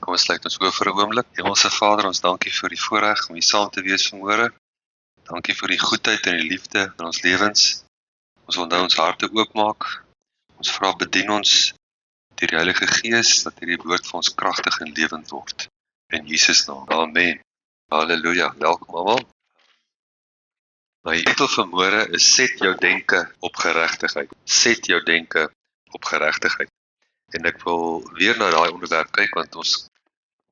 Kom ons sluit ons oë vir 'n oomblik. Hemelse Vader, ons dankie vir die voorreg om hier saam te wees vanmôre. Dankie vir die goedheid en die liefde in ons lewens. Ons wil nou ons harte oopmaak. Ons vra bedien ons deur die Heilige Gees dat hierdie woord vir ons kragtig en lewend word. In Jesus naam. Amen. Halleluja. Welkom almal. My titel vanmôre is Set jou denke op geregtigheid. Set jou denke op geregtigheid. En ek wil weer na daai onderwerp kyk want ons moet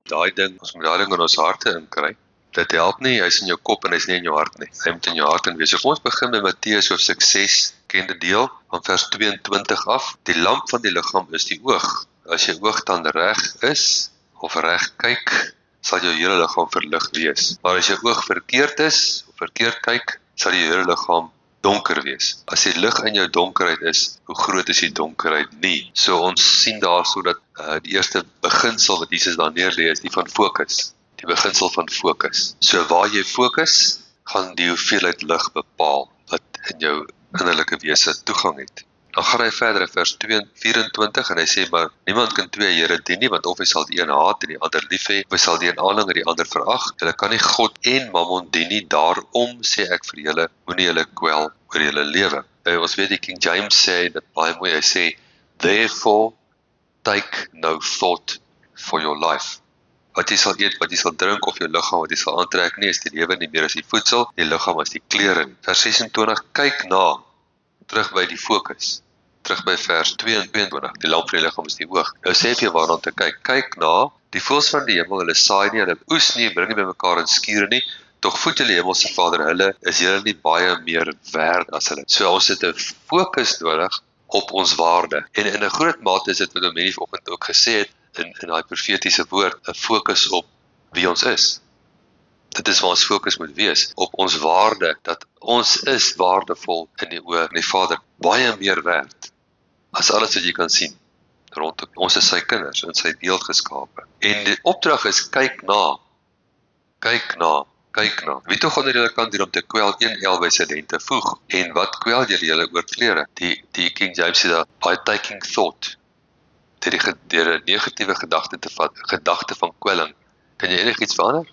daai ding in ons harte inkry. Dit help nie, hy's in jou kop en hy's nie in jou hart nie. Hy moet in jou hart in wees. So kom ons begin met Matteus hoofstuk 6, bekende deel van vers 22 af. Die lamp van die liggaam is die oog. As jou oog dan reg is of reg kyk, sal jou hele liggaam verlig wees. Maar as jou oog verkeerd is of verkeerd kyk, sal jou hele liggaam donker wees. As die lig in jou donkerheid is, hoe groot is die donkerheid nie? So ons sien daar so dat die eerste beginsel wat Jesus daar neerlê is die van fokus. Die beginsel van fokus. So waar jy fokus, gaan die hoeveelheid lig bepaal wat in jou innerlike wese toegang het. Dan gaan hy verder in vers 24 en hy sê, maar niemand kan twee here dien nie, want of hy sal die een haat en die ander lief hê, of hy sal die een aanhang en die ander verag. Julle kan nie God en Mammon dien nie, daarom sê ek vir julle, moenie julle kwel oor julle lewe. Ons weet die King James sê, dit baie mooi, hy sê, therefore take no thought for your life. Wat jy sal eet, wat jy sal drink of jou liggaam wat jy sal aantrek nie, is die lewe nie meer as die voedsel, die liggaam as die klere nie. Vers 26, kyk na, terug by die fokus. Terug by vers 22, die lamp van die liggaam is die oog. Nou sê jy waarna te kyk. Kyk na, die voëls van die hemel, hulle saai nie, hulle oes nie, bring nie by mekaar in skure nie, tog voed julle hemelse Vader hulle, is julle nie baie meer werd as hulle. So ons het 'n fokus nodig op ons waarde. En in 'n groot mate is dit wat mense vanoggend ook gesê het, in daai profetiese woord, 'n fokus op wie ons is. Dit is waar ons fokus moet wees, op ons waarde, dat ons is waardevol in die oë van die Vader, baie meer werd, as alles wat jy kan sien, rondom ons is sy kinders, in sy beeld geskape. En die opdrag is, kyk na, wie tog onder julle kan doen om te kwel, een el by sy lente voeg, en wat kwel julle oor klere? Die King James sê daar, by taking thought, deur 'n negatiewe gedagte te vat, gedagte van kwelling, kan jy enigiets verander?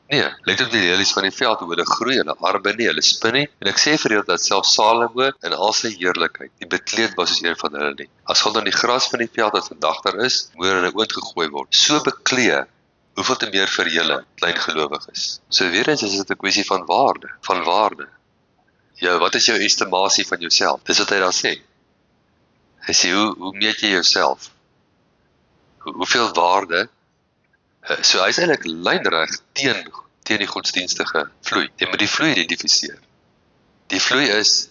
Nee, let op die lelies van die veld, hoe hulle groei, hulle arbeid nie, hulle spin nie, en ek sê vir julle dat selfs Salomo in al sy heerlikheid, die bekleed was as een van hulle nie. As God dan die gras van die veld wat vandag daar is, moet in 'n oond gegooi word, so bekleed, hoeveel te meer vir julle, klein gelowiges. So weer eens is dit 'n kwessie van waarde. Wat is jou estimasie van jouself? Dis wat hy daar sê. Hy sê, hoe meet jy jouself? Hoeveel waarde? So hy is eintlik lynreg teen die godsdienstige vloei. Jy moet die vloei identifiseer. Die vloei is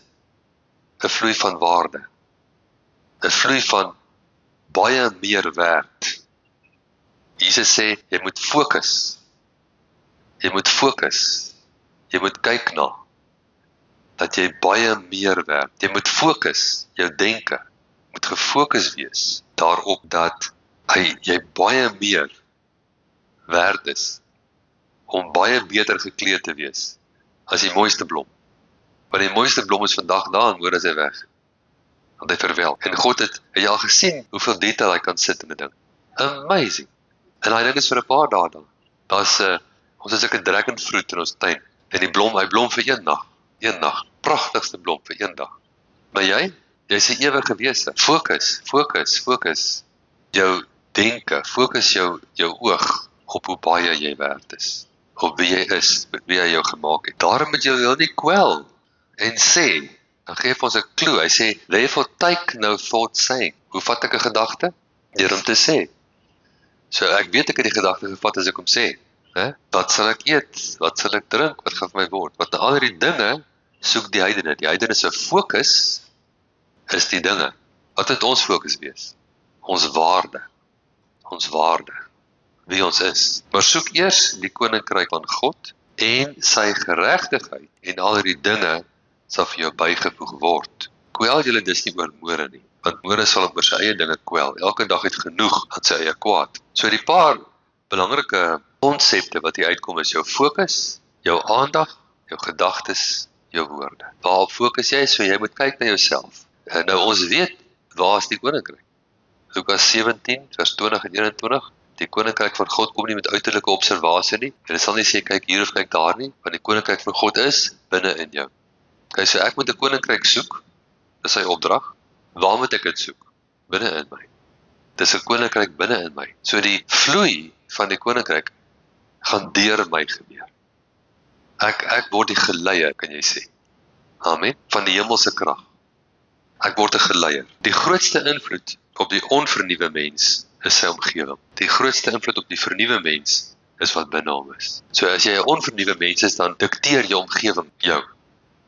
'n vloei van waarde. 'n vloei van baie meer werd. Jesus sê, jy moet fokus. Jy moet kyk na, dat jy baie meer werd. Jy moet fokus, jou denke, moet gefokus wees, daarop dat jy baie meer werd is, om baie beter gekleed te wees, as die mooiste blom. Want die mooiste blom is vandag daar, en môre is hy weg. Want hy verwelk. En God het jy al gesien, hoeveel detail hy kan sit in 'n ding. Amazing. En hy ding is vir 'n paar dae dan. Ons is 'n dragonfruit in ons tuin. En die blom, hy blom vir een nag. Pragtigste blom vir een dag. Maar jy's 'n ewige wese. Fokus. Jou denke, fokus jou oog op hoe baie jy werd is. Op wie jy is, wie hy jou gemaak het. Daarom moet jy jou nie kwel en sê, dan geef ons 'n clue. Hy sê, therefore take no thought saying. Hoe vat ek 'n gedagte? Deur om te sê. So ek weet ek het die gedagte gevat as ek hom sê. Wat sal ek eet? Wat sal ek drink? Wat gaan vir my word? Want al die dinge soek die heidene. Die heidene se fokus is die dinge. Wat moet ons fokus wees? Ons waarde. Wie ons is. Maar soek eers die koninkryk van God en sy geregtigheid en al die dinge sal vir jou bygevoeg word. Kwel julle dus nie oor môre nie, want môre sal op sy eie dinge kwel. Elke dag het genoeg aan sy eie kwaad. So die paar belangrike konsepte wat hier uitkom is jou fokus, jou aandag, jou gedagtes, jou woorde. Waarop fokus jy? So jy moet kyk na jouself. Nou ons weet, waar is die koninkryk? Lukas 17, vers 20 en 21. Die koninkryk van God kom nie met uiterlike observasie nie. Jy sal nie sê kyk hier of kyk daar nie, want die koninkryk van God is binne in jou. Okay, so ek moet 'n koninkryk soek, dis sy opdrag. Waar moet ek dit soek? Binne in my. Dis 'n koninkryk binne in my. So die vloei van die koninkryk gaan deur my gebeur. Ek word die geleier, kan jy sê. Amen. Van die hemelse krag. Ek word 'n geleier. Die grootste invloed op die onvernuwe mens is sy omgewing. Die grootste invloed op die vernuwe mens is wat binne hom is. So as jy 'n onvernuwe mens is, dan dikteer jou omgewing jou.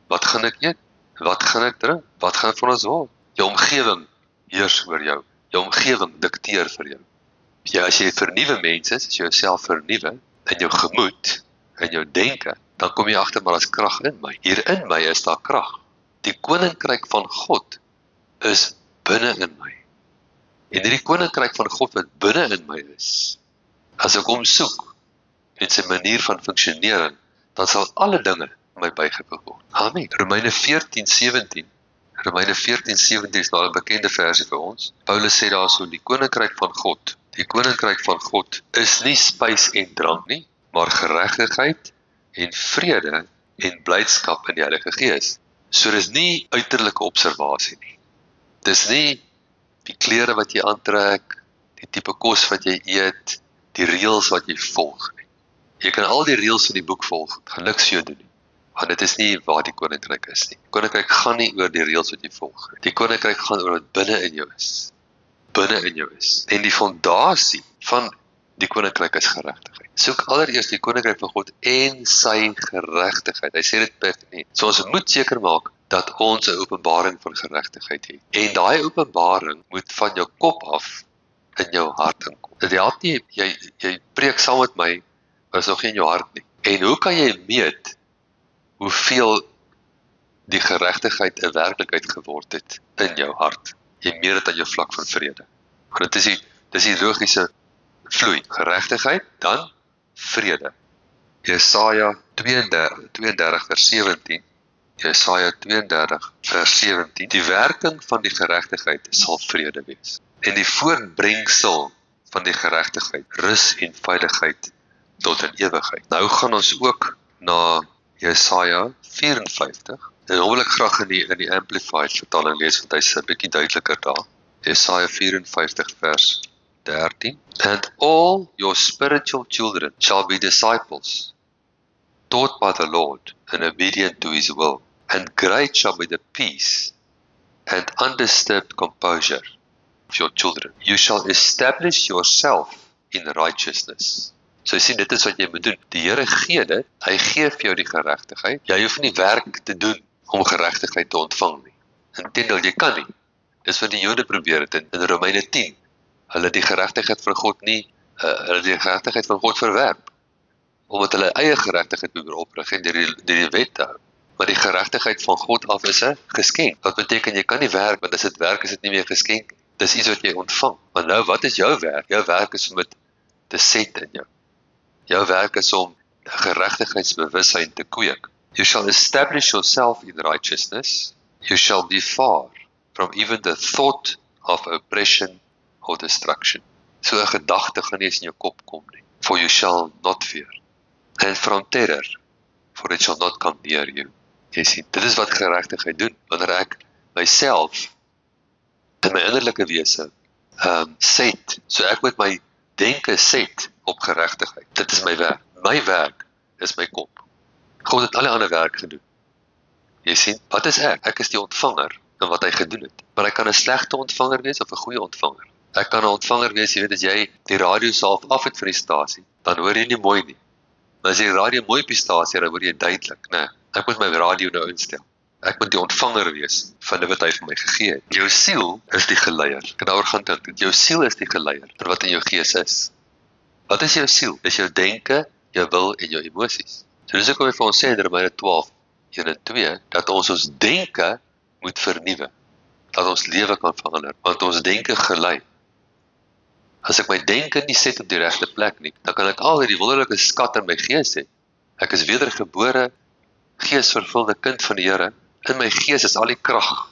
Wat gaan ek eet? Wat gaan ek drink? Wat gaan van ons word? Jou omgewing heers oor jou. Jou omgewing dikteer vir jou. Ja, as jy 'n vernuwe mens is, as jy jouself vernuwe in jou gemoed, in jou denke, dan kom jy agter maar as krag in my. Hier in my is daar krag. Die koninkryk van God is binne in my. En hierdie koninkryk van God wat binne in my is, as ek hom soek en sy manier van funksionering, dan sal alle dinge my bygevoeg word. Amen. Romeine 14:17 is nou 'n bekende versie vir ons. Paulus sê daarso, die koninkryk van God is nie spys en drank nie, maar geregtigheid en vrede en blydskap in die Heilige Gees. So dis nie uiterlike observasie nie. Dis nie die klere wat jy aantrek, die tipe kos wat jy eet, die reëls wat jy volg nie. Jy kan al die reëls in die boek volg, gaan niks vir jou doen nie. Want dit is nie waar die koninkryk is nie. Die koninkryk gaan nie oor die reëls wat jy volg nie. Die koninkryk gaan oor wat binne in jou is. Binne in jou is. En die fondasie van die koninkryk is geregtigheid. Soek allereers die koninkryk van God en sy geregtigheid. Hy sê dit perfek. So ons moet seker maak dat ons 'n openbaring van geregtigheid het. En daai openbaring moet van jou kop af in jou hart inkom. Dit help nie jy preek saam met my, maar is nog nie in jou hart nie. En hoe kan jy meet hoeveel die geregtigheid 'n werklikheid geword het in jou hart? Jy meet dit aan jou vlak van vrede. Want dit is die logiese vloei. Geregtigheid, dan vrede. Jesaja 32 vers 17. Jesaja 32 vers 17. Die werking van die geregtigheid sal vrede wees. En die voortbrengsel van die geregtigheid, rus en veiligheid tot in ewigheid. Nou gaan ons ook na Jesaja 54. En hom wil ek graag in die Amplified vertaling lees, want hy's 'n bietjie duideliker daar. Jesaja 54 vers 13. And all your spiritual children shall be disciples, taught by the Lord and obedient to his will. And great shall be the peace and undisturbed composure of your children. You shall establish yourself in righteousness. So jy sien, dit is wat jy moet doen. Die Here gee dit, hy gee vir jou die geregtigheid. Jy hoef nie werk te doen om geregtigheid te ontvang nie. Inteendeel, jy kan nie. Dis wat die Jode probeer het in Romeine 10. Hulle die geregtigheid van God hulle die geregtigheid van God verwerp, omdat hulle eie geregtigheid probeer oprig en deur die wet te hou. Maar die geregtigheid van God af is 'n geskenk. Wat beteken jy kan nie werk, want as dit werk is dit nie meer geskenk. Dis iets wat jy ontvang. Maar nou, wat is jou werk? Jou werk is om dit te set in jou. Jou werk is om geregtigheidsbewussyn te kweek. You shall establish yourself in righteousness. You shall be far from even the thought of oppression or destruction. So 'n gedagte gaan nie eens in jou kop kom nie. For you shall not fear. And from terror, for it shall not come near you. Jy sien, dit is wat geregtigheid doen. Wanneer ek myself in my innerlike wese set, so ek moet my denke set op geregtigheid. Dit is my werk. My werk is my kop. God het alle ander werk gedoen. Jy sien, wat is ek? Ek is die ontvanger in wat hy gedoen het. Maar ek kan 'n slegte ontvanger wees of 'n goeie ontvanger. Ek kan 'n ontvanger wees, jy weet, as jy die radio self af het vir die stasie, dan hoor jy nie mooi nie. Maar as jy die radio mooi op die stasie, dan hoor jy duidelik, nee, ek moet my radio nou instel. Ek moet die ontvanger wees van wat hy vir my gegee het. Jou siel is die geleier. Ek kan daaroor gaan dink. Jou siel is die geleier vir wat in jou gees is. Wat is jou siel? Dis jou denke, jou wil en jou emosies. So dis hoekom hy vir ons sê in Romeine 12:1 en 2 dat ons denke moet vernuwe. Dat ons lewe kan verander, want ons denke gelei. As ek my denke nie set op die regte plek nie, dan kan ek al hierdie wonderlike skat in my gees hê. Ek is wedergebore, geesvervulde kind van die Here. In my gees is al die krag.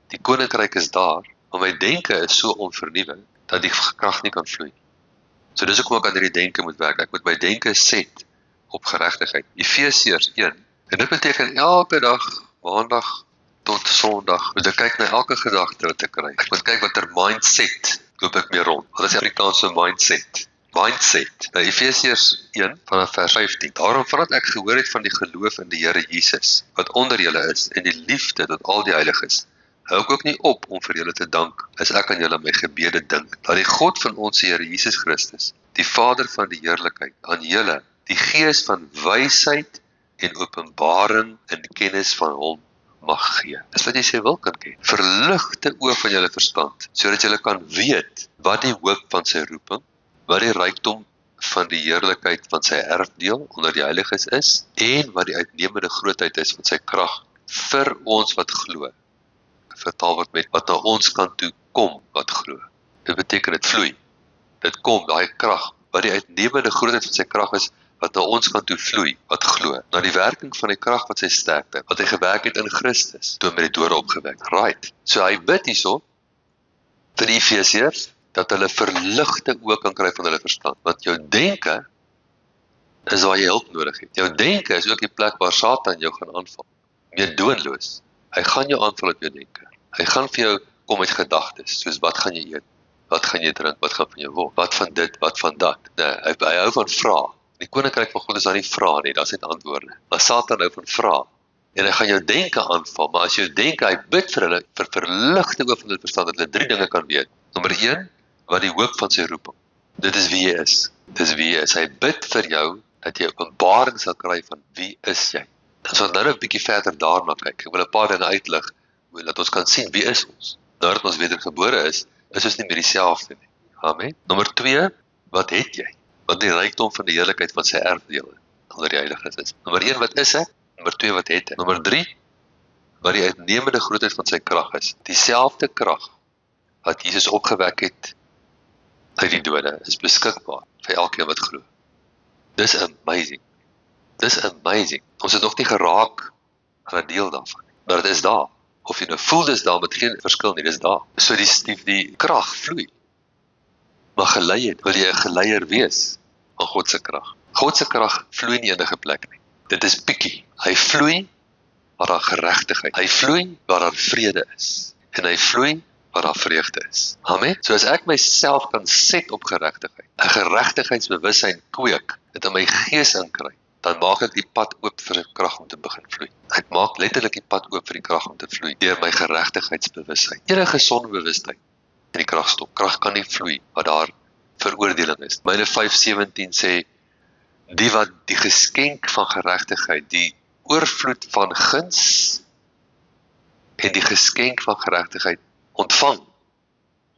Die koninkryk is daar, maar my denke is so onvernuwe dat die krag nie kan vloei. So dis hoekom ek aan hierdie denke moet werk. Ek moet my denke set op geregtigheid. Efesiërs 1. En dit beteken elke dag, maandag tot Sondag, moet ek kyk na elke gedagte wat ek kry. Ek moet kyk watter mindset loop ek mee rond. Wat is die Afrikaanse mindset? Mindset. Nou Efesiërs 1 vanaf vers 15. Daarom vandat ek gehoor het van die geloof in die Here Jesus, wat onder julle is, en die liefde tot al die heiliges, hou ek ook nie op om vir julle te dank, as ek aan julle my gebede dink, dat die God van ons Here Jesus Christus, die Vader van die heerlikheid, aan julle die gees van wysheid en openbaring en kennis van hom mag gee. Dis wat jy sê wil kan ken. Verligte oë van julle verstand, sodat julle kan weet wat die hoop van sy roeping, wat die rykdom van die heerlikheid van sy erfdeel onder die heiliges is, en wat die uitnemende grootheid is van sy krag vir ons wat glo. Vertaal word met wat na ons kant toe kom wat glo. Dit beteken dit vloei. Dit kom, daai krag, wat die uitnemende grootheid van sy krag is, wat na ons kant toe vloei, wat glo. Na die werking van die krag wat sy sterkte, wat hy gewerk het in Christus, toe met die dode opgewek. Right. So hy bid hierso vir die Efesiërs, dat hulle verligte oë kan kry van hulle verstand. Want jou denke is waar jy hulp nodig het. Jou denke is ook die plek waar Satan jou gaan aanval. Meedoenloos. Hy gaan jou aanval op jou denke. Hy gaan vir jou kom met gedagtes, soos wat gaan jy eet? Wat gaan jy drink? Wat gaan van jou word? Wat van dit? Wat van dat? Nee, hy hou van vrae. Die koninkryk van God is daar nie vrae nie, daar's net antwoorde. Maar Satan hou van vrae. En hy gaan jou denke aanval, maar as jou denke, hy bid vir hulle, vir verligte oë van hulle verstand, dat hulle 3 dinge kan weet. Nommer 1, wat die hoop van sy roeping. Dit is wie jy is. Dis wie jy is. Hy bid vir jou, dat jy openbaring sal kry van wie is jy. As ons nou 'n bietjie verder daarna kyk, ek wil 'n paar dinge uitlig, dat ons kan sien wie is ons. Nou dat ons wedergebore is ons nie meer dieselfde nie. Amen. Nommer 2, wat het jy? Wat die rykdom van die heerlikheid van sy erfdeel onder die heiliges is. Nommer 1, wat is ek? Nommer 2, wat het ek? Nommer 3, wat die uitnemende grootheid van sy krag is. Dieselfde krag wat Jesus opgewek het uit die dode, is beskikbaar vir elkeen wat glo. Dis amazing. Dis amazing. Ons het nog nie geraak aan 'n deel daarvan, maar dit is daar. Of jy nou voel dis daar, met geen verskil nie, dis daar. So die krag vloei. Maar gelei het, wil jy 'n geleier wees van God se krag. God se krag vloei nie enige plek nie. Dit is bietjie. Hy vloei waar daar geregtigheid. Hy vloei waar daar vrede is. En hy vloei waar daar vreugde is. Amen. So as ek myself kan set op geregtigheid, 'n geregtigheidsbewussyn kweek, dit in my gees inkry, dan maak ek die pad oop vir 'n krag om te begin vloei. Ek maak letterlik die pad oop vir die krag om te vloei deur my geregtigheidsbewussyn. Enige gesonde bewustheid in die krag stop. Krag kan nie vloei waar daar veroordeling is. Myne 5:17 sê, die wat die geskenk van geregtigheid, die oorvloed van guns en die geskenk van geregtigheid ontvang,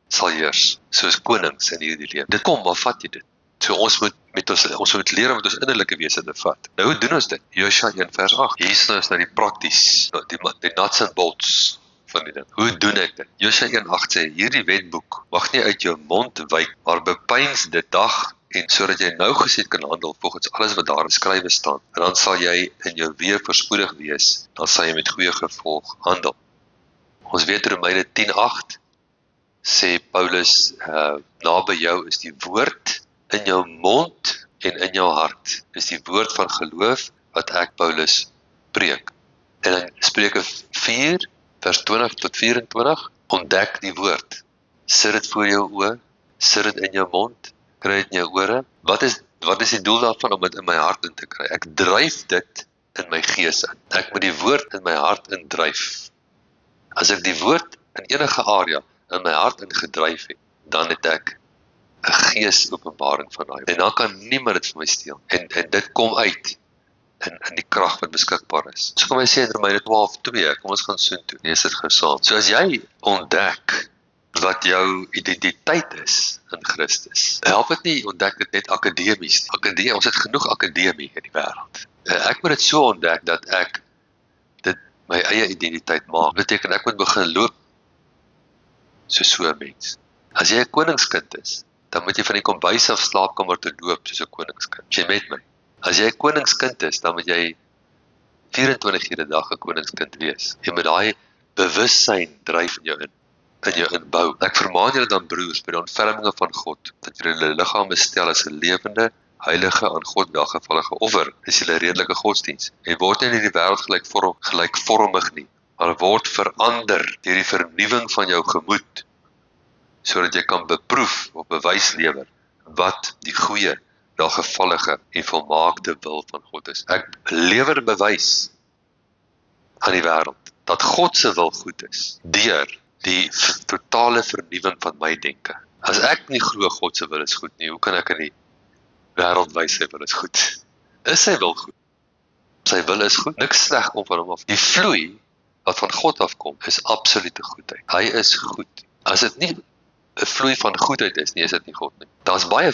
sal heers, soos konings in hierdie lewe. Dit kom, maar vat jy dit? So ons moet leer om met ons innerlike wese te vat. Nou hoe doen ons dit? Josua 1 vers 8. Hier is nou die prakties, die nuts and bolts van die ding. Hoe doen ek dit? Josua 1:8 sê, hierdie wetboek mag nie uit jou mond wyk, maar bepeins dit dag en sodat jy nou gesed kan handel volgens alles wat daar geskrywe staan. En dan sal jy in jou weë voorspoedig wees, dan sal jy met goeie gevolg handel. Ons weet Romeine 10:8 sê Paulus, naby jou is die woord in jou mond en in jou hart. Dis die woord van geloof wat ek Paulus preek. En in Spreuke 4 vers 20 tot 24, ontdek die woord. Sit dit voor jou oë, sit dit in jou mond, kry dit in jou ore. Wat is die doel daarvan om dit in my hart in te kry? Ek dryf dit in my gees in. Ek moet die woord in my hart indryf. As ek die woord in enige area in my hart ingedryf het, dan het ek 'n geesopenbaring van daai. En dan kan niemand dit van my steel. En dit kom uit in die krag wat beskikbaar is. So kom hy sê in Romeine 12:2, kom ons gaan soontoe. Lees dit gou saam. So as jy ontdek wat jou identiteit is in Christus, help dit nie ontdek dit net akademies nie. Ons het genoeg akademie in die wêreld. Ek moet dit so ontdek dat ek dit my eie identiteit maak. Dit beteken ek moet begin loop so 'n mens. As jy 'n koningskind is, dan moet jy van die kombuis af slaapkamer te loop soos 'n koningskind. Jy met my. As jy 'n koningskind is, dan moet jy 24 ure 'n dag 'n koningskind wees. Jy moet daai bewussyn dryf in jou in. in jou inbou. Ek vermaan julle dan broers by die ontferminge van God, dat julle julle liggame stel as 'n lewende, heilige, aan God welgevallige offer, is julle redelike godsdiens. En word nie in hierdie wêreld gelykvormig nie, maar word verander deur die vernuwing van jou gemoed, sodat jy kan beproef of bewys lewer wat die goeie, welgevallige en volmaakte wil van God is. Ek lewer bewys aan die wêreld dat God se wil goed is deur die totale vernuwing van my denke. As ek nie glo God se wil is goed nie, hoe kan ek in die wêreld wys sy wil is goed? Is sy wil goed? Sy wil is goed. Niks sleg kom van hom af. Die vloei wat van God afkom is absolute goedheid. Hy is goed. As dit nie 'n vloei van goedheid is nie, is dit nie God nie. Daar's baie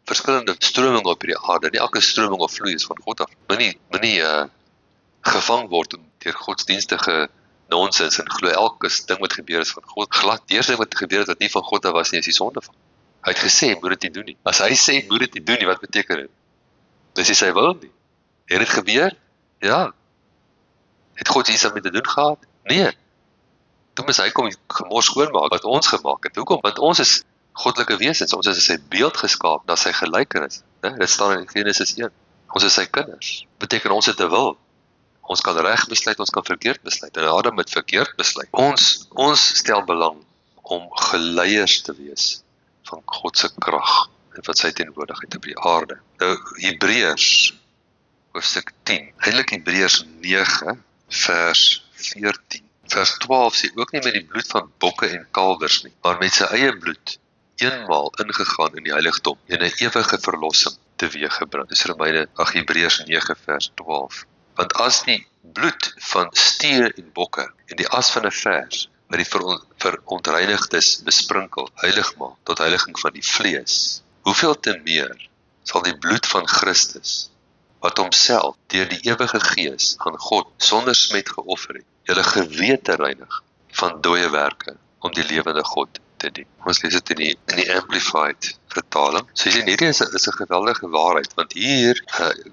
verskillende strominge op hierdie aarde. Nie elke stroming of vloei is van God af. Moenie gevang word deur godsdienstige nonsens en glo elke ding wat gebeur is van God. Glad die eerste ding wat gebeur het wat nie van God af was nie, is die sonde van. Hy het gesê, moet dit nie doen nie. As hy sê, moet dit nie doen nie, wat beteken dit? Dis nie sy wil nie. Het dit gebeur? Ja. Het God iets daarmee te doen gehad? Nee. Toe moes hy kom die gemors skoonmaak wat ons gemaak het. Hoekom? Want ons is goddelike wesens. Ons is in sy beeld geskaap, na sy gelykenis. Dit staan in Genesis 1. Ons is sy kinders. Beteken ons het 'n wil. Ons kan reg besluit, ons kan verkeerd besluit. En Adam het verkeerd besluit. Ons stel belang om geleiers te wees van God se krag en van sy teenwoordigheid op die aarde. Nou Hebreërs hoofstuk 10. Eintlik Hebreërs 9 vers 14. Vers 12 sê ook nie met die bloed van bokke en kalwers nie, maar met sy eie bloed eenmaal ingegaan in die heiligdom en 'n ewige verlossing teweeggebring. Dis Hebreërs 9 vers 12. Want as die bloed van stier en bokke en die as van 'n vers wat die verontreinigdes besprinkel, heilig maak tot heiliging van die vlees, hoeveel te meer sal die bloed van Christus, wat homself deur die ewige Gees aan God sonder smet geoffer het, julle gewete reinig van dooie werke om die lewende God te dien. Ons lees dit in die Amplified vertaling. So hierdie is 'n geweldige waarheid, want hier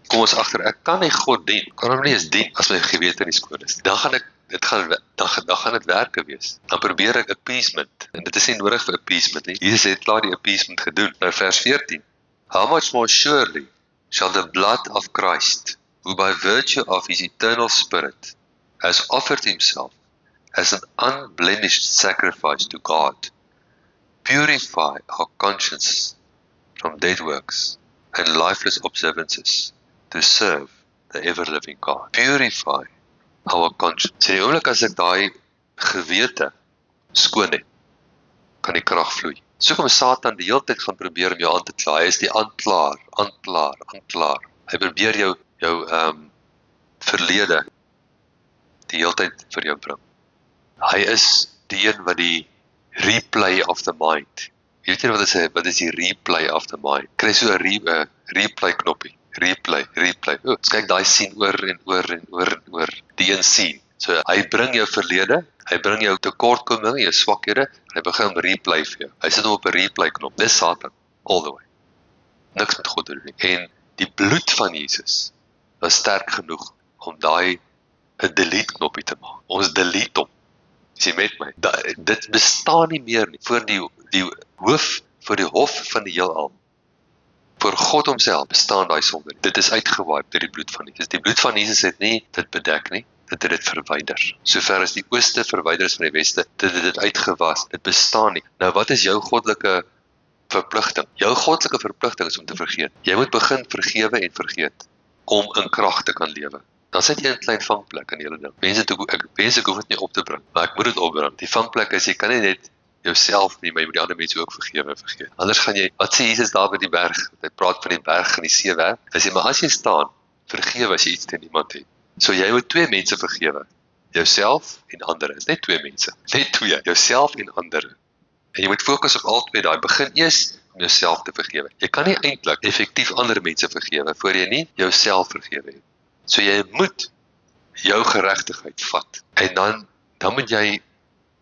kom ons agter, ek kan nie God dien, kan hom nie eens dien as my gewete nie skoon is. Dan gaan dit werke wees. Dan probeer ek appeasement, en dit is nie nodig vir appeasement nie. Jesus het klaar die appeasement gedoen. Nou vers 14. How much more surely shall the blood of Christ, who by virtue of his eternal spirit has offered himself as an unblemished sacrifice to God, purify our conscience from dead works and lifeless observances to serve the ever-living God. Purify our conscience. So die oomblik as ek daai gewete skoon het, kan die krag vloei. So kom Satan die hele tyd gaan probeer om jou aan te kla. Hy is die aanklaer. Hy probeer jou verlede die hele tyd vir jou bring. Hy is die een wat die replay of the mind. Weet jy wat is die replay of the mind? Kry so 'n replay knoppie. Replay. Ons kyk daai sien oor en oor. Die een sien. So hy bring jou verlede, hy bring jou tekortkominge, jou swakhede, hy begin om replay vir jou. Hy sit hom op 'n replay knop. Dis Satan all the way. Niks met God te doen nie. En die bloed van Jesus was sterk genoeg om daai 'n delete knoppie te maak. Ons delete hom. Is jy met my? Dit bestaan nie meer nie. Voor die hof van die heelal. Voor God homself bestaan daai sonde. Dit is uitgewipe deur die bloed van Jesus. Die bloed van Jesus het nie dit bedek nie, dit het dit verwyder. Sover as die ooste verwyder is van die weste, dit het dit uitgewas. Dit bestaan nie. Nou wat is jou goddelike verpligting? Jou goddelike verpligting is om te vergeet. Jy moet begin vergewe en vergeet om in krag te kan lewe. Dan sit jy 'n klein vangplek in hele ding. Ek hoef dit nie op te bring, maar ek moet dit opbring. Die vangplek is, jy kan nie net jouself nie, maar jy moet die ander mense ook vergewe. Anders gaan jy, wat sê Jesus daar by die berg? Hy praat van die berg en die seewerk. Hy sê, maar as jy staan, vergewe as jy iets teen iemand het. So jy moet 2 mense vergewe. Jouself en ander. Is net 2 mense. Net 2, jouself en ander. En jy moet fokus op albei daai. Begin eers om jouself te vergewe. Jy kan nie eintlik effektief ander mense vergewe voor jy nie jouself vergewe het. So jy moet jou geregtigheid vat. En dan moet jy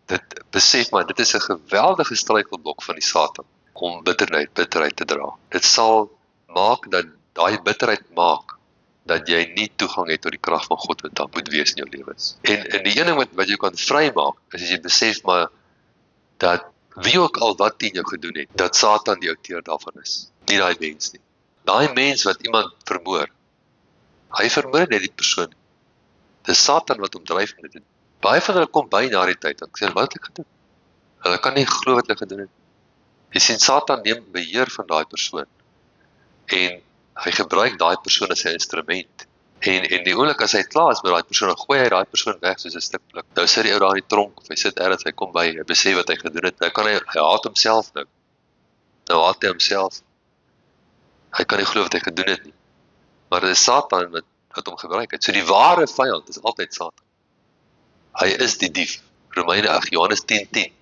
dit besef, maar dit is 'n geweldige struikelblok van die Satan om bitterheid te dra. Dit sal maak dat daai bitterheid maak dat jy nie toegang het tot die krag van God wat dan moet wees in jou lewens. En die een ding wat jy kan vrymaak is as jy besef, maar dat wie ook al wat teen jou gedoen het, dat Satan die outeur daarvan is. Nie daai mens nie. Daai mens wat iemand vermoor, hy vermoor net die persoon. Dis Satan wat hom dryf om dit te doen. Baie van hulle kom by na die tyd, en ek sê, wat het ek gedoen? Hulle kan nie glo wat hulle gedoen het. Jy sien, Satan neem beheer van daai persoon, en hy gebruik daai persoon as sy instrument. En die oomblik as hy klaar is met daai persoon, dan gooi hy daai persoon weg soos 'n stuk blik. Nou sit die ou daar in die tronk, of hy sit ergens, hy kom by, hy besef wat hy gedoen het. Nou kan hy haat homself nou. Nou haat hy homself. Hy kan nie glo wat hy gedoen het nie. Maar dit is Satan wat hom gebruik het. So die ware vyand is altyd Satan. Hy is die dief. Johannes 10:10.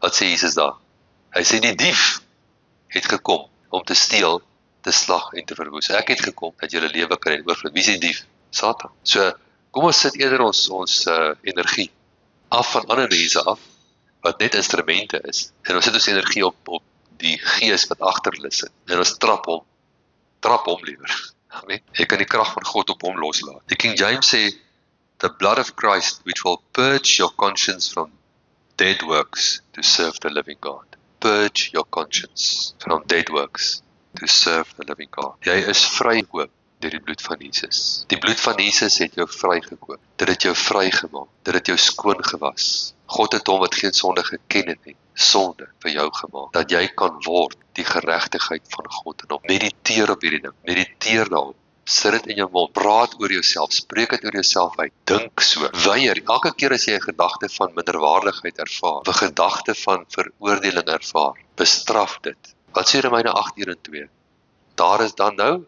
Wat sê Jesus daar? Hy sê die dief het gekom om te steel, te slag en te verwoes. Ek het gekom dat julle lewe kan hê in oorvloed. Wie is die dief? Satan. So kom ons sit eerder ons energie af van ander mense af wat net instrumente is. En ons sit ons energie op die gees wat agter hulle sit. En ons trap hom liewer. Amen. Jy kan die krag van God op hom loslaat. Die King James sê, the blood of Christ which will purge your conscience from dead works to serve the living God. Purge your conscience from dead works to serve the living God. Jy is vrygekoop deur die bloed van Jesus. Die bloed van Jesus het jou vrygekoop. Dit het jou vrygemaak. Dit het jou skoon gewas. God het hom wat geen sonde geken het nie, sonde vir jou gemaak, dat jy kan word die geregtigheid van God in hom. Mediteer op hierdie ding, mediteer daarop, sit dit in jou mond, praat oor jouself, spreek dit oor jouself uit, dink so, weier, elke keer as jy 'n gedagte van minderwaardigheid ervaar, 'n gedagte van veroordeling ervaar, bestraf dit. Wat sê Romeine 8:1-2? Daar is dan nou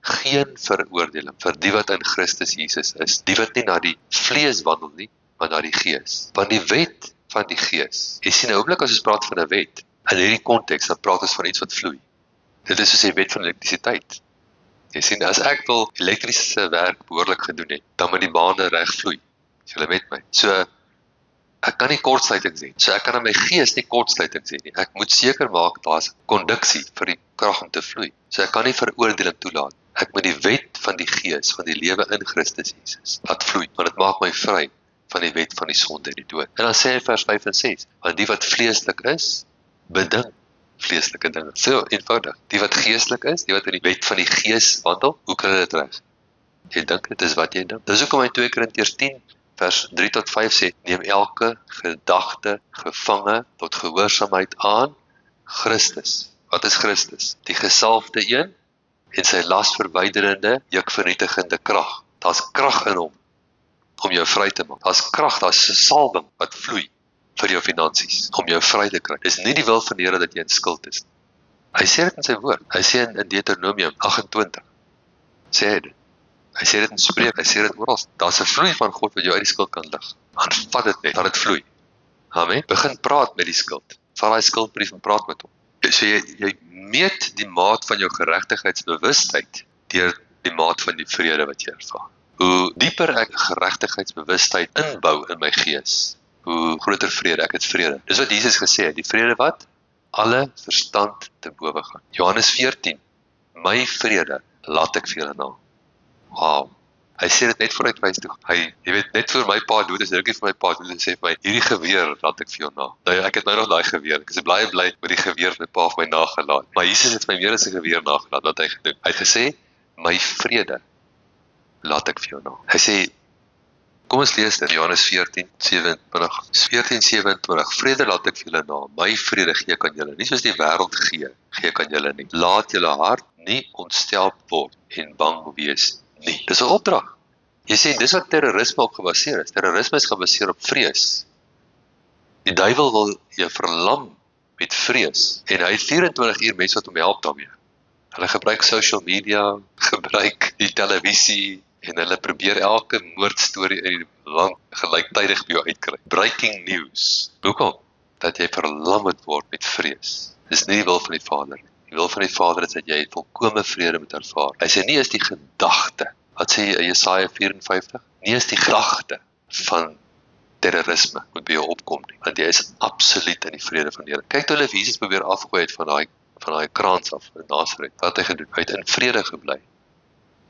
geen veroordeling vir die wat in Christus Jesus is, die wat nie na die vlees wandel nie, maar na die gees. Want die wet van die gees, jy sien, 'n oomblik as ons praat van 'n wet, in hierdie konteks, dan praat ons van iets wat vloei. Dit is soos die wet van elektrisiteit. Jy sien, as ek wil elektriese werk behoorlik gedoen het, dan moet die bane reg vloei. Is julle met my? So, ek kan nie kortsluitings hê. So ek kan in my gees nie kortsluitings hê nie. Ek moet seker maak daar's konduksie vir die krag om te vloei. So ek kan nie veroordeling toelaat. Ek moet die wet van die gees, van die lewe in Christus Jesus, laat vloei, want dit maak my vry van die wet van die sonde en die dood. En dan sê hy vers 5 en 6, want die wat vleeslik is, beding vleeslike dinge. So eenvoudig. Die wat geestelik is, die wat in die wet van die gees wandel, hoe kan hulle dit reg? Jy dink dit is wat jy dink. Dis hoekom hy 2 Korintiërs 10 vers 3-5 sê, neem elke gedagte gevange tot gehoorsaamheid aan Christus. Wat is Christus? Die gesalfde een en sy lasverwyderende, jukvernietigende krag. Daar's krag in hom om jou vry te maak. Daar's krag, daar's 'n salwing wat vloei vir jou finansies, om jou vry te kry. Dis nie die wil van die Here dat jy in skuld is. Hy sê dit in sy woord. Hy sê in Deuteronomium 28, sê hy dit. Hy sê dit in Spreuke, hy sê dit oral. Daar's 'n vloei van God wat jou uit die skuld kan lig. Aanvat dit net, dat dit vloei. Amen. Begin praat met die skuld. Vat daai skuldbrief en praat met hom. So jy meet die maat van jou geregtigheidsbewustheid deur die maat van die vrede wat jy ervaar. Hoe dieper ek geregtigheidsbewustheid inbou in my gees, hoe groter vrede, ek het vrede. Dis wat Jesus gesê het, die vrede wat? Alle verstand te bowe gaan. Johannes 14, my vrede laat ek vir julle na. Wow. Hy sê dit net voor hy kruis toe. Jy weet, net voor my pa dood is, rukkie vir my pa dood, en sê vir my, hierdie geweer laat ek vir jou na. Nou, ek het nou nog daai geweer, ek is bly met die geweer my pa vir my nagelaat. Maar Jesus het my meer as 'n geweer nagelaat, wat hy gedoen. Hy het gesê, my vrede laat ek vir jou na. Hy sê, kom ons lees dit, Johannes 14:27, vrede laat ek vir julle na, my vrede gee ek aan julle, nie soos die wêreld gee ek aan julle nie. Laat julle hart nie ontstelp word en bang wees nie. Dis 'n opdrag. Jy sê, dis wat terrorisme op gebaseer is. Terrorisme is gebaseer op vrees. Die duiwel wil jou verlam met vrees, en hy het 24 uur mense wat hom help daarmee. Hulle gebruik social media, gebruik die televisie, en hulle probeer elke moordstorie in die land gelyktydig by jou uitkry. Breaking news. Hoekom? Dat jy verlammend word met vrees. Dis nie die wil van die Vader nie. Die wil van die Vader is dat jy volkome vrede moet ervaar. Hy sê nie is die gedagte, wat sê Jesaja 54? Nie is die gedagte van terrorisme moet by jou opkom nie, want jy is absoluut in die vrede van die Here. Kyk toe hulle Jesus probeer afgooi het van daai krans af in Nasaret. Wat het hy gedoen? Hy het in vrede gebly.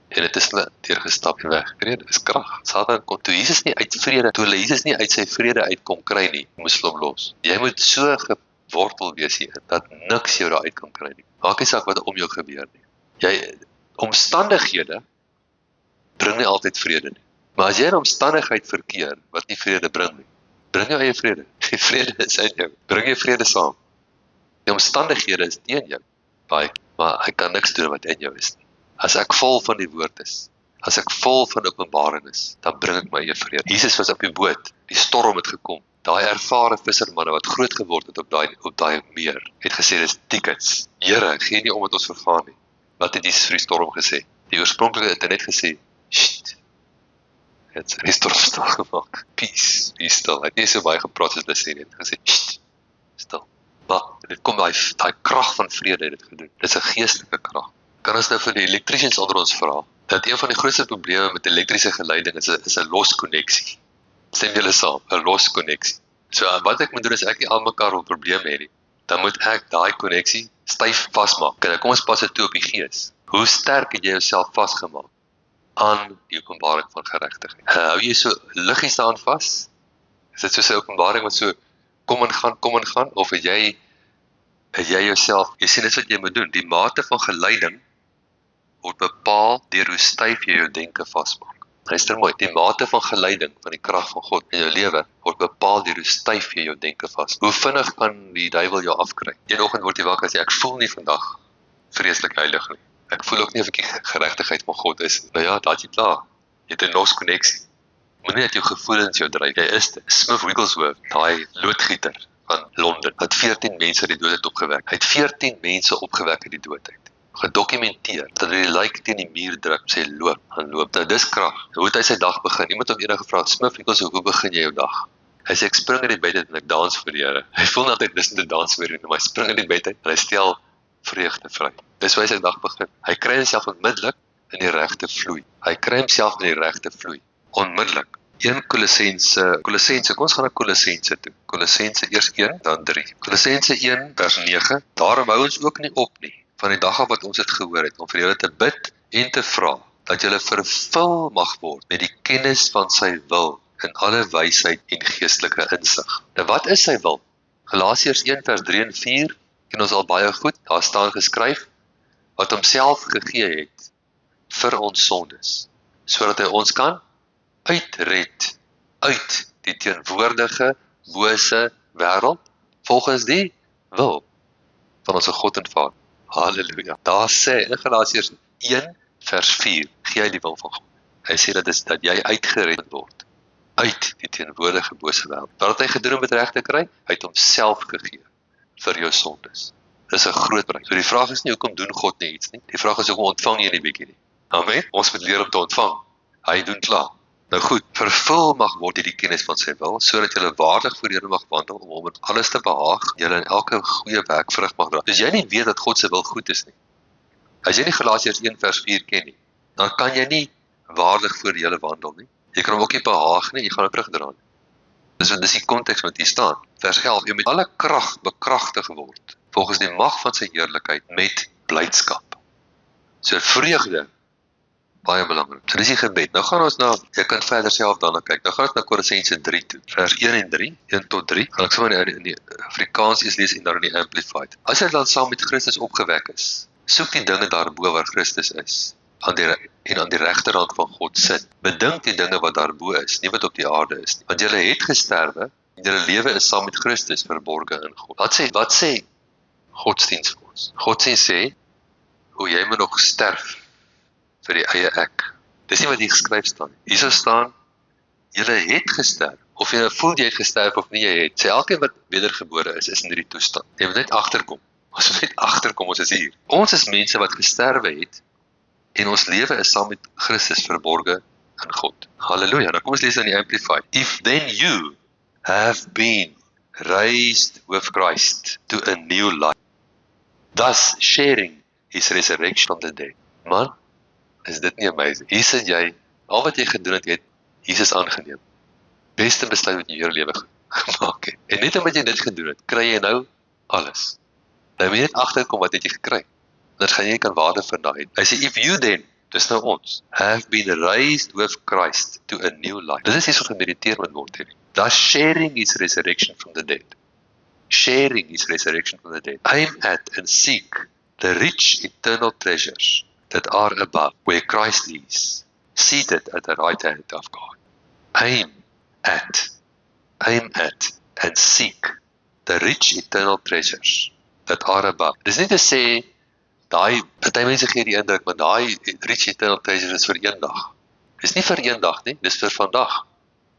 En dit is hulle deurgestap en weg. Vrede is krag. Satan kon toe Jesus nie uit vrede, toe hulle Jesus nie uit sy vrede uitkom kry nie, moes hulle hom los. Jy moet so gewortel wees hier, dat niks jou daar uit kan kry nie. Maak nie saak wat om jou gebeur nie. Omstandighede bring nie altyd vrede nie. Maar as jy 'n omstandigheid verkeer wat nie vrede bring nie, bring jou eie vrede. Die vrede is in jou. Bring jou vrede saam. Die omstandighede is teen jou. Maar hy kan niks doen wat in jou is nie. As ek vol van die woord is, as ek vol van openbaring is, dan bring ek my eie vrede. Jesus was op die boot, die storm het gekom. Daai ervare vissermanne wat groot geword het op daai meer, het gesê dis tickets. Here, gee nie om dat ons vergaan nie. Wat het Jesus vir die storm gesê? Die oorspronklike het net gesê, "Sst." Het sy die storm stil gemaak. Peace, be still. Hy het nie so baie gepraat soos hulle sê nie. Hy het gesê, "Sst, stil." Maar dit kom daai krag van vrede het dit gedoen. Dit is 'n geestelike krag. Kan ons nou vir die elektriesiens onder ons vra, dat een van die grootste probleme met elektriese geleiding is 'n los konneksie. Stem julle saam, 'n los konneksie. So wat ek moet doen is ek nie almekaar 'n probleem hê nie. Dan moet ek daai konneksie styf vasmaak. Kom ons pas dit toe op die gees. Hoe sterk het jy jouself vasgemaak aan die openbaring van geregtigheid? Hou jy so liggies daaraan vas? Is dit soos 'n openbaring wat so kom en gaan, of het jy jouself, jy sien dit wat jy moet doen, die mate van geleiding word bepaal deur hoe styf jy jou denke vasmaak. Luister mooi, die mate van geleiding van die krag van God in jou lewe word bepaal deur hoe styf jy jou denke vas. Hoe vinnig kan die duiwel jou afkry? Een oggend word jy wakker en sê ek voel nie vandag vreeslik heilig nie. Ek voel ook nie of ek die geregtigheid van God is. Nou ja, daat jy klaar. Jy het 'n los konneksie. Moenie dat jou gevoelens jou dryf. Jy is Smith Wigglesworth, daai loodgieter van Londen, het 14 mense die dood het opgewek. Hy het 14 mense opgewek uit die dood uit. Gedokumenteer, dat hy die lijk teen die muur druk, sê loop. Nou dis krag. Hoe het hy sy dag begin? Iemand het eendag gevra, Smith Wigglesworth, hoe begin jy jou dag? Hy sê, ek spring in die bed uit en ek dans vir die Here. Hy voel nie altyd lus om te dans vir die Here, maar hy spring in die bed uit en hy stel vreugde vry. Dis hoe hy sy dag begin. Hy kry homself onmiddellik in die regte vloei. Onmiddellik. 1 Kolossense, kom ons gaan na Kolossense toe. Kolossense eers 1, dan 3. Kolossense 1 vers 9. Daarom hou ons ook nie op nie, van die dag af wat ons het gehoor het, om vir julle te bid en te vra, dat julle vervul mag word met die kennis van sy wil, in alle wysheid en geestelike insig. Nou wat is sy wil? Galasiërs 1 vers 3 en 4, ken ons al baie goed, daar staan geskryf, wat homself gegee het vir ons sondes, sodat hy ons kan uitred uit die teenwoordige bose wêreld volgens die wil van ons God en Vader. Halleluja. Daar sê in Galasiërs 1 vers 4, gee hy die wil van God. Hy sê dat jy uitgered word uit die teenwoordige bose wêreld. Wat het hy gedoen om dit reg te kry? Hy het homself gegee vir jou sondes. Dis 'n groot prys. So die vraag is nie hoekom doen God nie iets nie. Die vraag is hoekom ontvang jy nie bietjie nie. Amen. Ons moet leer om te ontvang. Hy doen klaar. Nou goed, vervul mag word hierdie kennis van sy wil, sodat jy waardig voor die Here mag wandel, om hom in alles te behaag, jy in elke goeie werk vrug mag dra. Dus jy nie weet dat God se wil goed is nie. As jy nie Galasiërs 1 vers 4 ken nie, dan kan jy nie waardig voor die Here wandel nie. Jy kan hom ook nie behaag nie, jy gaan hom terugdra nie. Dis die konteks wat hier staan. Vers 11, jy moet alle krag bekragtig word, volgens die mag van sy heerlikheid, met blydskap. So vreugde, baie belangrik. So dis die gebed. Nou gaan ons jy kan verder self daarna kyk. Nou gaan ons na Kolossense 3 toe. Vers 1 en 3, 1 tot 3. Gaan ek sommer in die Afrikaans lees en dan in die Amplified. As jy dan saam met Christus opgewek is, soek die dinge daarbo waar Christus is, aan die regterhand van God sit. Bedink die dinge wat daarbo is, nie wat op die aarde is nie. Want julle het gesterwe en julle lewe is saam met Christus verborge in God. Wat sê godsdienst vir ons? Godsdienst sê, hoe jy moet nog sterf vir die eie ek. Dis nie wat hier geskryf staan. Hier staan, julle het gesterf, of jy voel jy het gesterf of nie jy het. Sê elkeen wat wedergebore is in hierdie toestand. Jy moet net agterkom. Ons moet net agterkom, ons is hier. Ons is mense wat gesterwe het, en ons lewe is saam met Christus verborge in God. Halleluja. Nou kom ons lees in die Amplified. If then you have been raised with Christ to a new life, thus sharing his resurrection from the dead. Man, is dit nie amazing? Hier sit jy, al wat jy gedoen het, jy het Jesus aangeneem. Beste besluit wat jy in jou lewe gemaak het. En net omdat jy dit gedoen het, kry jy nou alles. Nou moet jy net agterkom wat het jy gekry. Dat gaan jy kan waarde vind daai. Hy sê, if you then, Dis nou ons. Have been raised with Christ to a new life. Dit is iets wat gemediteer moet word hier. Thus sharing his resurrection from the dead. Sharing his resurrection from the dead. Aim at and seek the rich eternal treasures that are above, where Christ is, seated at the right hand of God. Aim at, and seek the rich eternal treasures that are above. Dis nie te sê, party mense gee die indruk, maar daai rich eternal treasures is vir eendag. Dis nie vir eendag nie, dis vir vandag.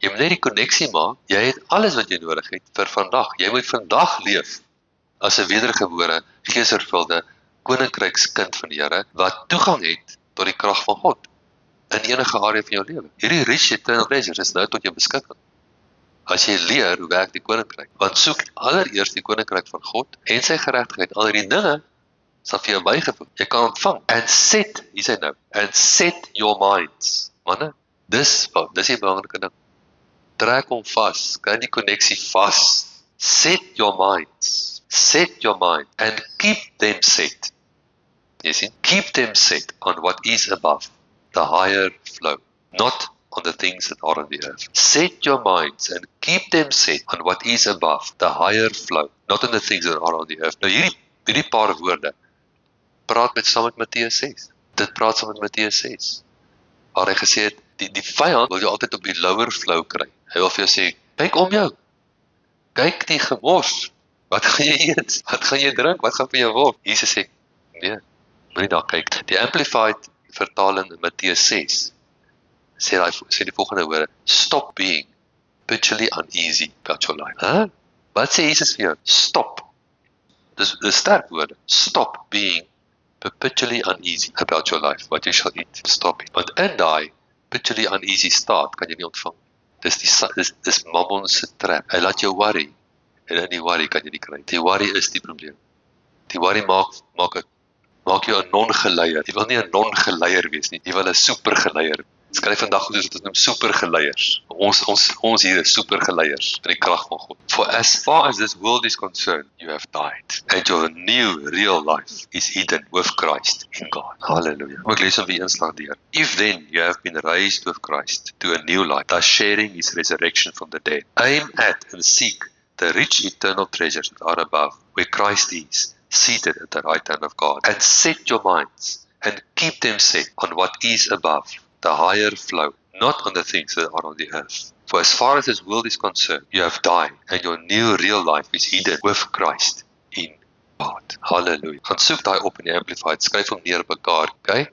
Jy moet net die koneksie maak, jy het alles wat jy nodig het vir vandag. Jy moet vandag leef as 'n wedergebore, geesvervulde koninkrykskind van die Here wat toegang het tot die krag van God in enige area van jou lewe. Hierdie rich eternal treasures is nou tot jou beskikking. As jy leer hoe werk die koninkryk, want soek allereers die koninkryk van God en sy geregtigheid, al hierdie dinge sal vir jou bygevoeg. Jy kan ontvang. And set your minds. Manne, dis die belangrike ding. Trek hom vas, kry die koneksie vas. Set your minds and keep them set. Jy sien, keep them set on what is above, the higher flow, not on the things that are on the earth. Set your minds and keep them set on what is above, the higher flow, not on the things that are on the earth. Nou hierdie paar woorde praat saam met Matteus 6. Dit praat saam met Matteus 6. Waar hy gesê het, die vyand wil jou altyd op die lower flow kry. Hy wil vir jou sê, kyk om jou. Kyk die gemors. Wat gaan jy eet? Wat gaan jy drink? Wat gaan vir jou word? Jesus sê, nee, moenie daar kyk. Die Amplified vertaling in Matteus 6 sê die volgende woorde, stop being perpetually uneasy about your life. Wat sê Jesus vir jou? Stop. Dis sterk woorde. Stop being perpetually uneasy about your life, what you shall eat. Stop it. Want in die perpetually uneasy staat kan jy nie ontvang. Dis Mammon se trap. Hy laat jou worry. En in die worry kan jy nie kry. Die worry is die probleem. Die worry maak jou 'n non-geleier. Jy wil nie 'n non-geleier wees nie. Jy wil 'n supergeleier. Skryf vandag goed soos wat ons noem supergeleiers. Ons hier is supergeleiers in die krag van God. For as far as this world is concerned, you have died. And your new real life is hidden with Christ in God. Hallelujah. Ek lees op die inslag deur. If then you have been raised with Christ to a new life, thus sharing his resurrection from the dead, aim at and seek the rich eternal treasures that are above, where Christ is, seated at the right hand of God. And set your minds and keep them set on what is above, the higher flow, not on the things that are on the earth. For as far as this world is concerned, you have died, and your new real life is hidden with Christ in God. Hallelujah. Gaan soek daai op in die Amplified, skryf hom neer op 'n kaart, okay?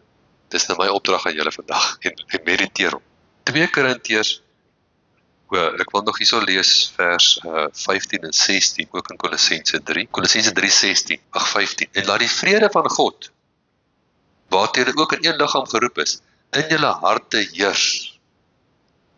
Dis nou my opdrag aan julle vandag, en mediteer hom. 2 Korintiërs, ek wil nog hierso lees vers 15 en 16, ook in Kolossense 3. Kolossense 3:16, 15. En laat die vrede van God, waartoe julle ook in een liggaam geroep is, in julle harte heers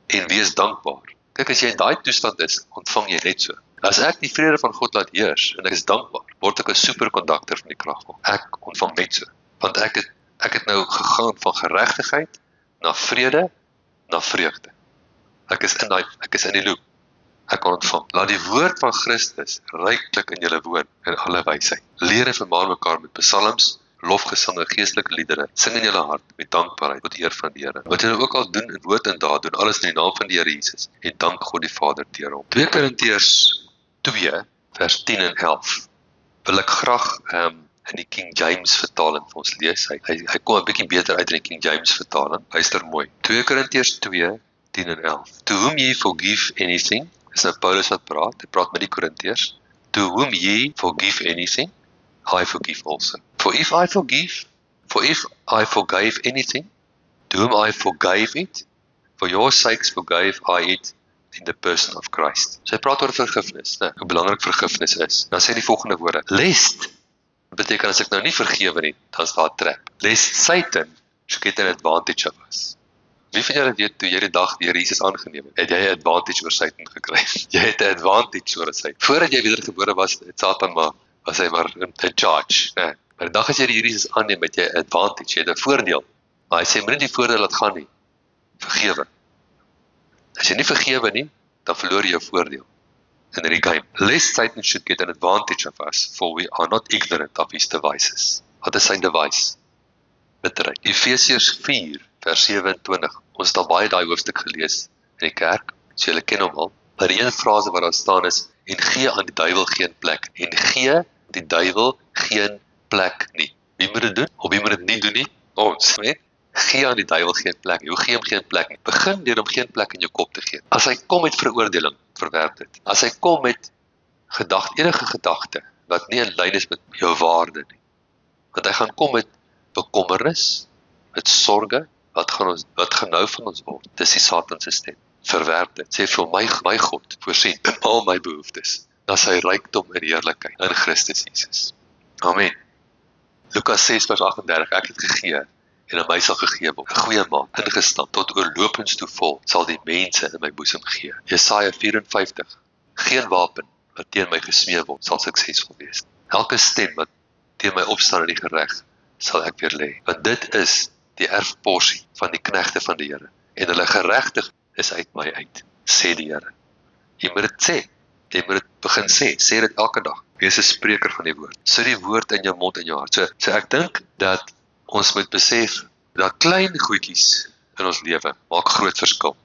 en wees dankbaar. Kyk, as jy in daai toestand is, ontvang jy net so. As ek die vrede van God laat heers en ek is dankbaar, word ek 'n superkonduktor van die krag van. Ek ontvang net so, want ek het nou gegaan van geregtigheid na vrede na vreugde. Ek is in die loop. Ek kan ontvang. Laat die woord van Christus ryklik in julle woon in alle wysheid. Leer en vermaan mekaar met psalms, lofgesange, geestelike liedere. Sing in julle hart met dankbaarheid tot eer van die Here. Wat julle ook al doen in woord en daad, doen alles in die naam van die Here Jesus en dank God die Vader deur hom. 2 Korintiërs 2 vers 10 en 11 wil ek graag in die King James vertaling vir ons lees. Hy kom 'n bietjie beter uit in die King James vertaling. Luister mooi. 2 Korintiërs 2 10 en 11. To whom ye forgive anything, is nou Paulus wat praat, hy praat met die Korintiërs. To whom ye forgive anything, I forgive also. For if I forgave anything, to whom I forgave it, for your sakes forgave I it in the person of Christ. So hy praat oor vergifnis, hoe belangrik vergifnis is. Dan sê hy die volgende woorde, lest, beteken as ek nou nie vergewe nie, dan is daar 'n trap. Lest Satan should get an advantage of us. Wie van julle weet, toe jy die dag die Here Jesus aangeneem het jy 'n advantage oor Satan gekry. Jy het 'n advantage oor Satan. Voordat jy wedergebore was, het Satan was hy maar in charge. Nee. Maar die dag as jy die Here Jesus aanneem, het jy 'n advantage, jy het 'n voordeel. Maar hy sê, moenie die voordeel laat gaan nie. Vergewe. As jy nie vergewe nie, dan verloor jy jou voordeel in die game. Lest Satan should get an advantage of us, for we are not ignorant of his devices. Wat is sy device? bitterheid. Efesiërs 4 vers 27. Ons het al baie daai hoofstuk gelees in die kerk, so julle ken hom al. Maar die een frase wat daar staan is, en gee aan die duiwel geen plek. En gee die duiwel geen plek nie. Wie moet dit doen? Of wie moet dit nie doen nie? Ons, né? Gee aan die duiwel geen plek nie. Hoe gee hom geen plek nie? Begin deur hom geen plek in jou kop te gee. As hy kom met veroordeling, verwerp dit. As hy kom met enige gedagte wat nie in lyn is met jou waarde nie. Want hy gaan kom met bekommernis, met sorge, wat gaan nou van ons word? Dis die Satan se stem. Verwerp dit. Sê vir my God voorsien in al my behoeftes. Dat sy rykdom in heerlikheid in Christus Jesus. Amen. Lukas 6 vers 38, ek het gegee en aan my sal gegee word. 'n Goeie maat, ingestamp tot oorlopends toe vol, sal die mense in my boesem gee. Jesaja 54, geen wapen wat teen my gesmee word, sal suksesvol wees. Elke stem wat teen my opstaan in die gereg, sal ek weer lê. Want dit is die erfporsie van die knegte van die Here. En hulle geregtig is uit my uit, sê die Here. Jy moet dit sê. Jy moet dit begin sê dit elke dag. Wees 'n spreker van die woord. Sit die woord in jou mond en jou hart. So ek dink dat ons moet besef dat klein goedjies in ons lewe maak groot verskil.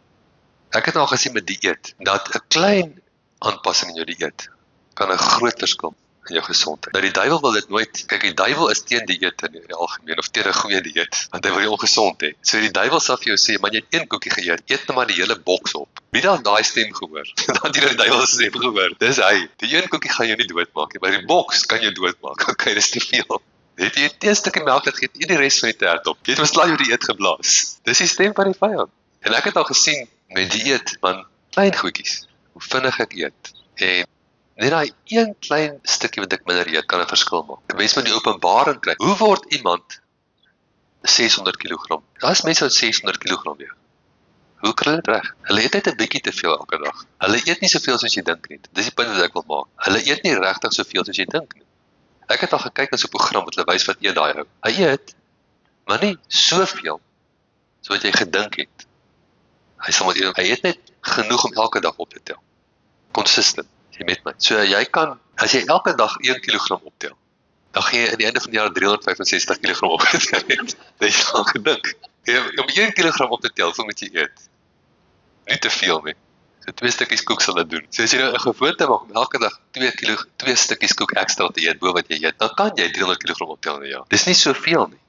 Ek het al gesien met dieet, dat 'n klein aanpassing in jou dieet kan 'n groot verskil in jou gesondheid. Nou die duiwel wil dit nooit, kyk die duiwel is teen dieet in die algemeen, of teen 'n goeie dieet, want hy wil jou ongesond hê. So die duiwel sal vir jou sê, man jy het een koekie geëet, eet nou maar die hele boks op. Wie dan daai stem gehoor? Dan die duiwel se stem gehoor. Dis hy. Die een koekie gaan jou nie doodmaak nie, maar die boks kan jou doodmaak. Okay, dis te veel. Het jy 'n stukkie melk dat gee, eet die res van die tert op. Jy het beslaan jou dieet geblaas. Dis die stem van die vyand. En ek het al gesien met dieet, man, klein goedjies, hoe vinnig ek eet. En net daai een klein stukkie wat ek minder eet, kan 'n verskil maak. 'n Mens moet die openbaring kry. Hoe word iemand 600 kg? Daar's mense wat 600 kg weeg. Hoe kry hulle dit reg? Hulle eet net 'n bietjie te veel elke dag. Hulle eet nie soveel soos jy dink nie. Dis die punt wat ek wil maak. Hulle eet nie regtig soveel soos jy dink nie. Ek het al gekyk na so 'n program wat hulle wys wat eet daai ou. Hy eet, maar nie soveel soos wat jy gedink het. Hy eet net genoeg om elke dag op te tel. Consistent. Jy met my. So jy kan, as jy elke dag 1 kg optel, dan gaan jy aan die einde van die jaar 365 kg opgetel het. Dat jy al gedink. Om 1 kg op te tel, hoeveel moet jy eet? Nie te veel nie. So 2 stukkies koek sal dit doen. So as jy nou 'n gewoonte maak om elke dag 2 stukkies koek ekstra te eet bo wat jy eet, dan kan jy 300 kg optel in 'n jaar. Dis nie soveel nie.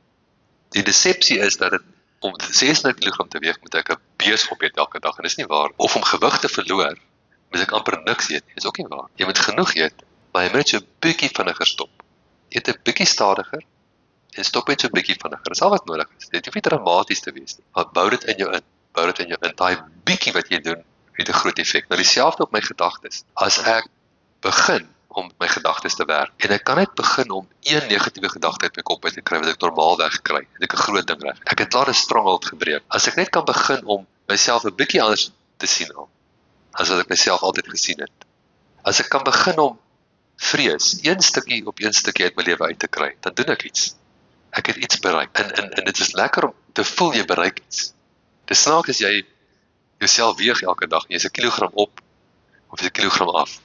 Die desepsie is dat dit om 600 kg te weeg moet ek 'n bees opeet elke dag en dis nie waar. Of om gewig te verloor, moet ek amper niks eet nie. Dis ook nie waar. Jy moet genoeg eet, maar jy moet so 'n bietjie vinniger stop. Eet 'n bietjie stadiger en stop net so 'n bietjie vinniger. Dis al wat nodig is. Dit hoef nie dramaties te wees nie. Maar bou dit in jou in. Bou dit in jou in. Daai bietjie wat jy doen, het 'n groot effek. Nou dieselfde op my gedagtes. As ek begin om my gedagtes te werk en ek kan net begin om een negatiewe gedagte uit my kop uit te kry wat ek normaalweg kry, het ek 'n groot ding reg. Ek het klaar 'n stronghold gebreek. As ek net kan begin om myself 'n bietjie anders te sien al, as wat ek myself altyd gesien het. As ek kan begin om vrees, een stukkie op een stukkie uit my lewe uit te kry, dan doen ek iets. Ek het iets bereik. En dit is lekker om te voel jy bereik iets. Dis snaaks as jy jouself weeg elke dag, en jy's 'n kilogram op, of jy's 'n kilogram af.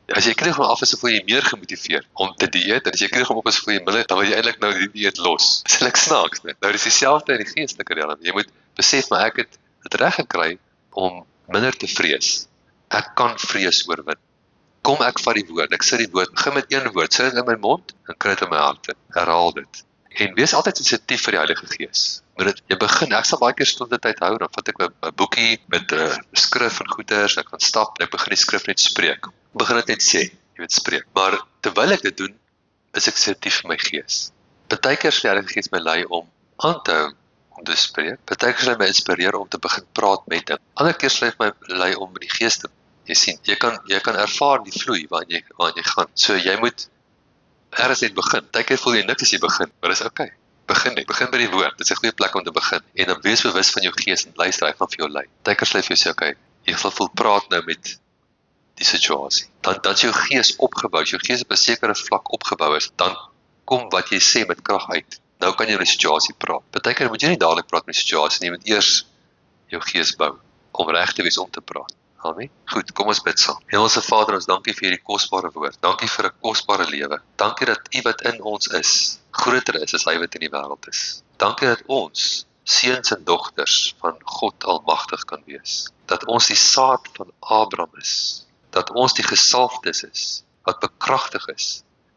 As jy 'n kilogram af is, dan voel jy meer gemotiveerd om te dieet, en as jy 'n kilogram op is, voel jy minder, dan wil jy eintlik nou die dieet los. Dis eintlik snaaks, né? Nou dis dieselfde in die geestelike realm. Jy moet besef, maar ek het dit reg gekry om minder te vrees. Ek kan vrees oorwin. Kom ek vat die woord, ek sit die woord, begin met een woord, sit dit in my mond, en kry dit in my hart, herhaal dit. En wees altyd sensitief vir die Heilige Gees. Jy begin, ek sal baie keer stil tyd hou, dan vat ek 'n boekie met skrif en goeders, ek gaan stap, en ek begin die skrif net spreek. Begin dit net sê, jy weet spreek. Maar terwyl ek dit doen, is ek sensitief vir my gees. Partykeer sal die Heilige Gees my lei om aan te hou om te spreek. Partykeer sal hy my inspireer om te begin praat met hom. Ander keer sal hy my lei om met die Gees te. Jy sien, jy kan ervaar die vloei waarin jy gaan. So jy moet ergens net begin. Partykeer voel jy niks as jy begin, maar dis okay. Begin net, begin by die woord. Dit is 'n goeie plek om te begin. En dan wees bewus van jou gees en luister, hy gaan vir jou lei. Partykeer sal hy vir jou sê, okay, jy sal voel praat nou met die situasie. Dan is jou gees opgebou, as jou gees op 'n sekere vlak opgebou is, dan kom wat jy sê met krag uit. Nou kan jy oor die situasie praat. Partykeer moet jy nie dadelik praat met die situasie nie, jy moet eers jou gees bou om reg te wees om te praat. Amen. Goed, kom ons bid saam. Hemelse Vader, ons dankie vir hierdie kosbare woord. Dankie vir 'n kosbare lewe. Dankie dat U wat in ons is, groter is as hy wat in die wêreld is. Dankie dat ons seuns en dogters van God Almagtig kan wees. Dat ons die saad van Abraham is. Dat ons die gesalfdes is, wat bekragtig is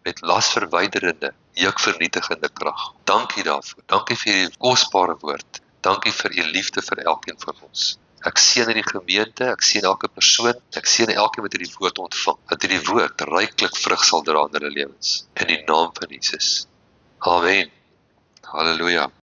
met lasverwyderende, juk-vernietigende krag. Dankie daarvoor. Dankie vir hierdie kosbare woord. Dankie vir u liefde vir elkeen van ons. Ek seën hierdie gemeente, ek seën elke persoon, ek seën elkeen wat hierdie woord ontvang, dat hierdie woord ryklik vrug sal dra in hulle lewens. In die naam van Jesus. Amen. Halleluja.